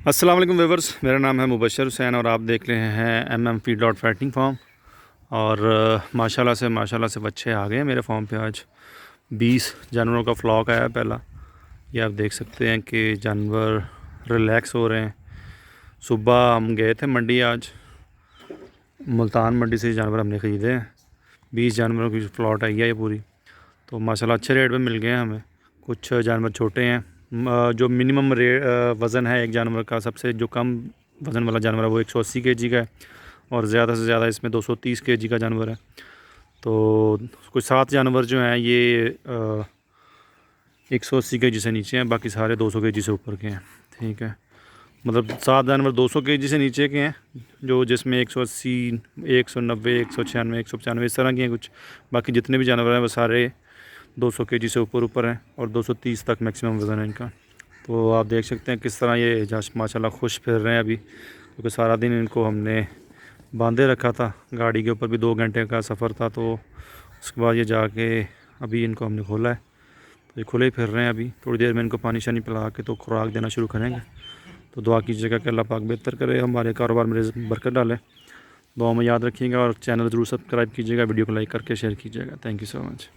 अस्सलाम वालेकुम व्यूअर्स, मेरा नाम है मुबशर हुसैन और आप देख रहे हैं एम फीड डॉट फैटिंग फार्म। और माशाल्लाह से बच्चे आ गए हैं मेरे फार्म पे। आज 20 जानवरों का फ्लॉक आया है पहला। ये आप देख सकते हैं कि जानवर रिलैक्स हो रहे हैं। सुबह हम गए थे मंडी, आज मुल्तान मंडी से जानवर हमने ख़रीदे हैं। 20 जानवरों की फ्लॉट आई है ये पूरी। तो माशाल्लाह अच्छे रेट पे मिल गए हैं हमें। कुछ जानवर छोटे हैं। जो मिनिमम वज़न है एक जानवर का, सबसे जो कम वज़न वाला जानवर है वो 180 केजी का है और ज़्यादा से ज़्यादा इसमें 230 केजी का जानवर है। तो कुछ 7 जानवर जो हैं ये 180 केजी से नीचे हैं, बाकी सारे 200 केजी से ऊपर के हैं। ठीक है, मतलब 7 जानवर 200 केजी से नीचे के हैं, जो जिसमें 180, 190, 196, 195 इस तरह के हैं कुछ। बाकी जितने भी जानवर हैं वो सारे 200 केजी से ऊपर हैं और 230 तक मैक्सिमम वज़न है इनका। तो आप देख सकते हैं किस तरह ये जश माशाल्लाह खुश फिर रहे हैं अभी, क्योंकि सारा दिन इनको हमने बांधे रखा था। गाड़ी के ऊपर भी 2 घंटे का सफ़र था, तो उसके बाद ये जाके अभी इनको हमने खोला है। तो ये खुले ही फिर रहे हैं। अभी थोड़ी देर में इनको पानी शानी पिला के तो खुराक देना शुरू करेंगे। तो दुआ कीजिएगा कि अल्लाह पाक बेहतर करे, हमारे कारोबार में रिज़्क़ बरकत डाले। दुआ में याद रखिएगा और चैनल ज़रूर सब्सक्राइब कीजिएगा, वीडियो को लाइक करके शेयर कीजिएगा। Thank you so much.